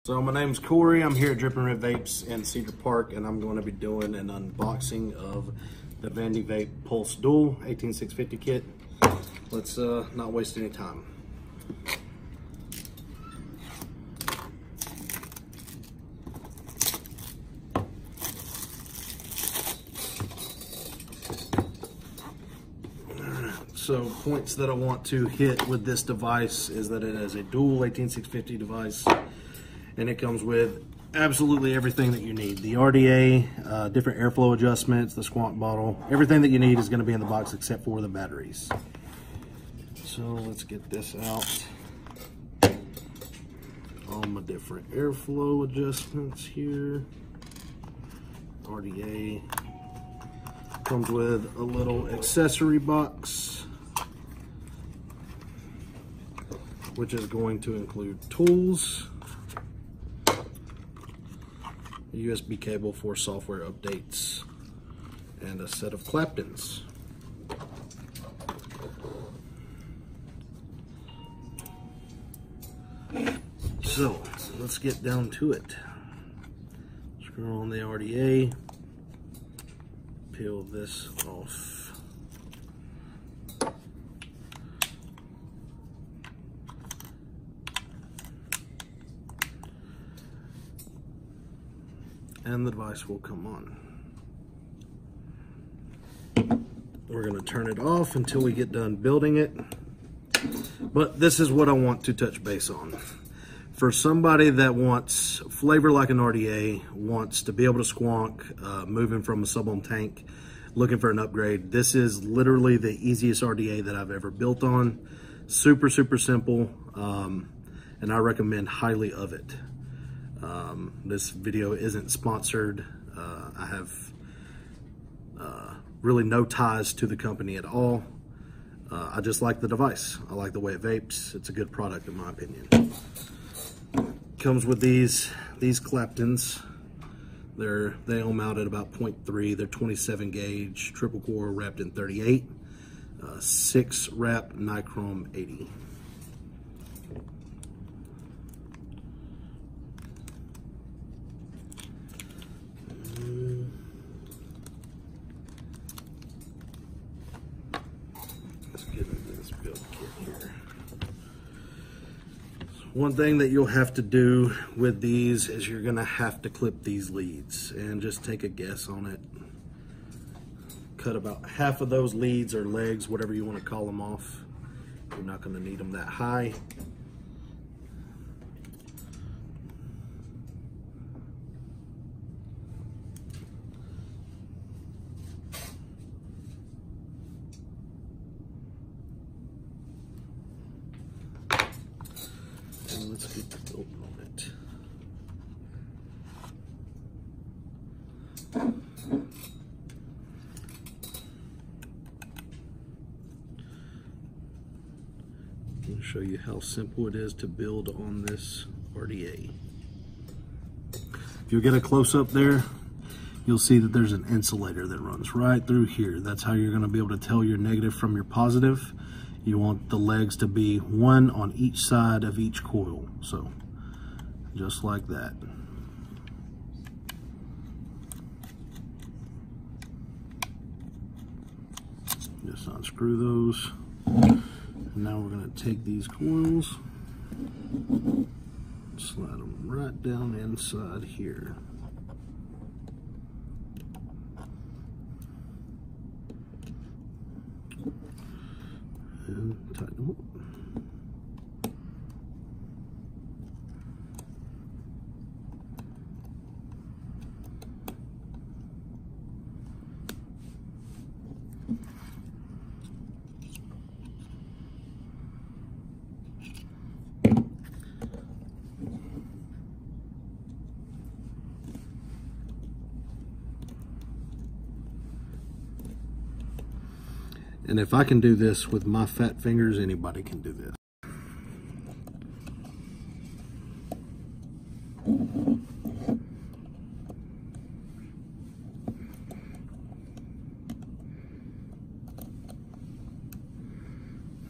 So my name's Corey. I'm here at Drippin' Red Vapes in Cedar Park, and I'm going to be doing an unboxing of the Vandy Vape PULSE DUAL 18650 kit. Let's not waste any time. So points that I want to hit with this device is that it is a dual 18650 device, and it comes with absolutely everything that you need. The RDA, different airflow adjustments, the Squonk bottle, everything that you need is going to be in the box except for the batteries. So let's get this out. All my different airflow adjustments here. RDA comes with a little accessory box, which is going to include tools, a USB cable for software updates, and a set of claptons. So let's get down to it. Screw on the RDA, peel this off. And the device will come on. We're going to turn it off until we get done building it. But this is what I want to touch base on. For somebody that wants flavor like an RDA, wants to be able to squonk, moving from a sub-ohm tank, looking for an upgrade, this is literally the easiest RDA that I've ever built on. Super, super simple, and I recommend highly of it. This video isn't sponsored. I have really no ties to the company at all. I just like the device. I like the way it vapes. It's a good product in my opinion. Comes with these claptons. They ohm out at about 0.3. They're 27 gauge, triple core wrapped in 38, 6 wrap nichrome 80. One thing that you'll have to do with these is you're gonna have to clip these leads, and just take a guess on it. Cut about half of those leads or legs, whatever you want to call them, off. You're not gonna need them that high. Let's get the build on it. I'm going to show you how simple it is to build on this RDA. If you get a close up there, you'll see that there's an insulator that runs right through here. That's how you're going to be able to tell your negative from your positive. You want the legs to be one on each side of each coil. So just like that. Just unscrew those. And now we're going to take these coils, slide them right down inside here. And tighten them up. And if I can do this with my fat fingers, anybody can do this.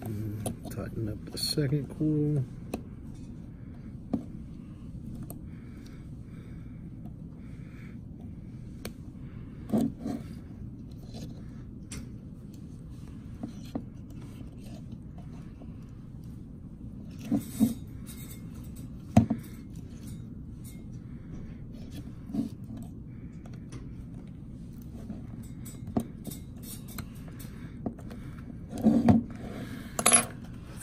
And tighten up the second coil.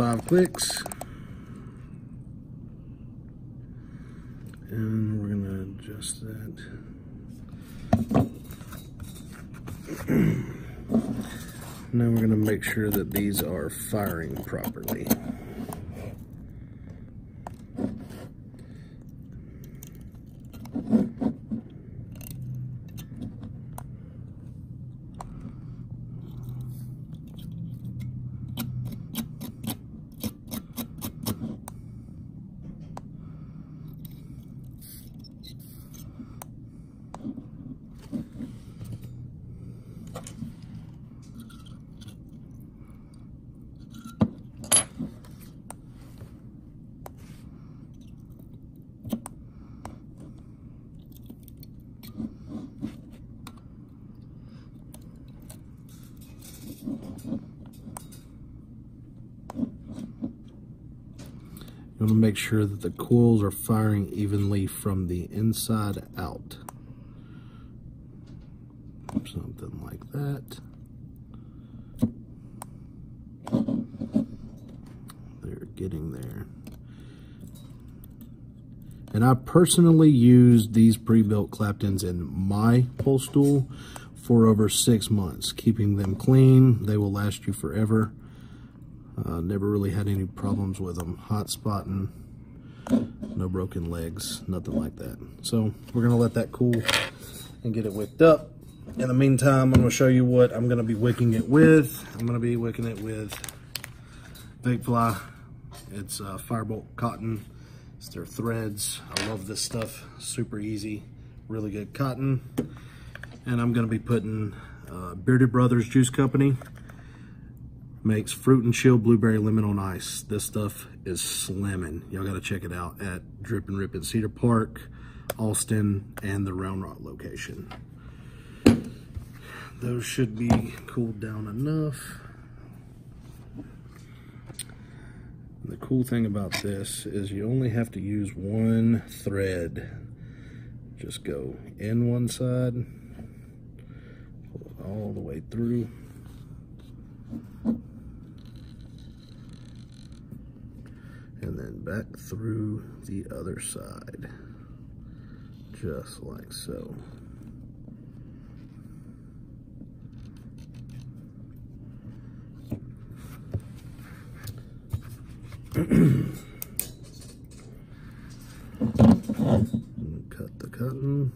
5 clicks. And we're gonna adjust that. Now we're gonna make sure that these are firing properly. You want to make sure that the coils are firing evenly from the inside out. Something like that. They're getting there. And I personally used these pre-built claptons in my pulse dual for over 6 months, keeping them clean. They will last you forever. Never really had any problems with them. Hot spotting, no broken legs, nothing like that. So we're gonna let that cool and get it wicked up. In the meantime, I'm gonna show you what I'm gonna be wicking it with. I'm gonna be wicking it with Vapefly. It's Firebolt cotton. It's their threads. I love this stuff. Super easy, really good cotton. And I'm gonna be putting Bearded Brothers Juice Company. Makes fruit and chill blueberry lemon on ice. This stuff is slamming. Y'all gotta check it out at Drip and Rip in Cedar Park, Austin, and the Round Rock location. Those should be cooled down enough. The cool thing about this is you only have to use one thread. Just go in one side, pull it all the way through. And then back through the other side, just like so. Cut the cotton.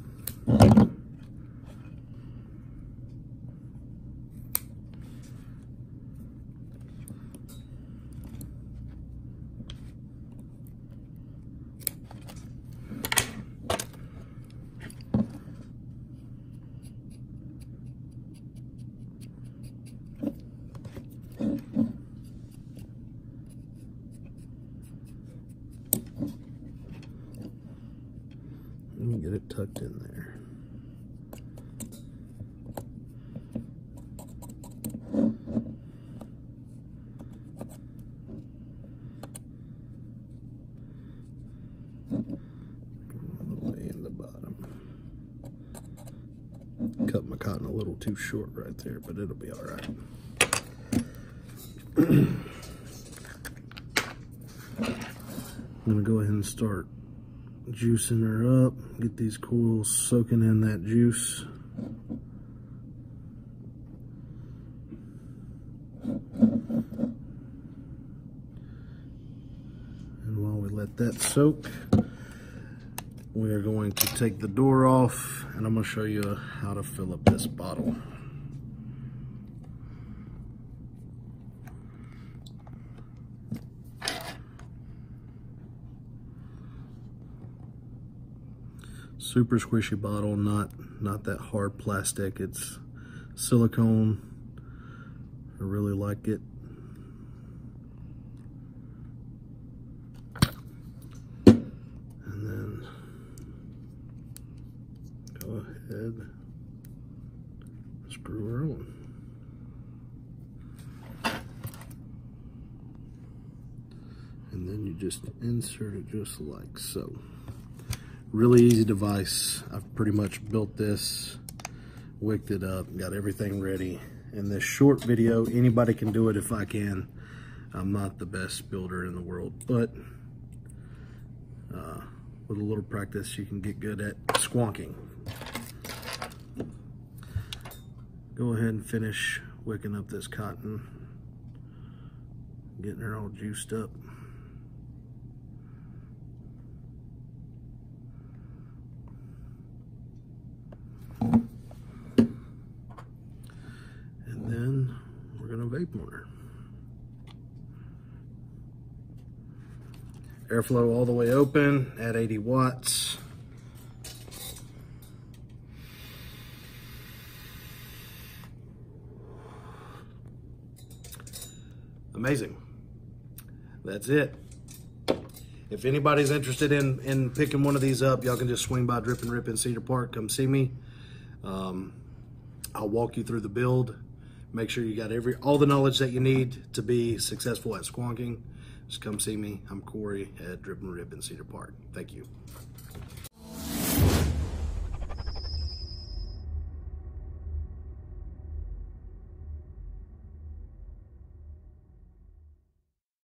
And get it tucked in there. All the way in the bottom. Cut my cotton a little too short right there, but it'll be all right. I'm gonna go ahead and start juicing her up, get these coils soaking in that juice. And while we let that soak, we are going to take the door off, and I'm going to show you how to fill up this bottle. Super squishy bottle, not that hard plastic. It's silicone. I really like it. And then go ahead, screw her on. And then you just insert it just like so. Really easy device. I've pretty much built this, wicked it up, got everything ready. In this short video, anybody can do it if I can. I'm not the best builder in the world, but with a little practice, you can get good at squonking. Go ahead and finish wicking up this cotton, getting her all juiced up. And then we're gonna vape on her. Airflow all the way open at 80 watts. Amazing. That's it. If anybody's interested in picking one of these up, y'all can just swing by Drip and Rip in Cedar Park. Come see me. I'll walk you through the build. Make sure you got all the knowledge that you need to be successful at squonking. Just come see me. I'm Corey at Drip and Rip in Cedar Park. Thank you.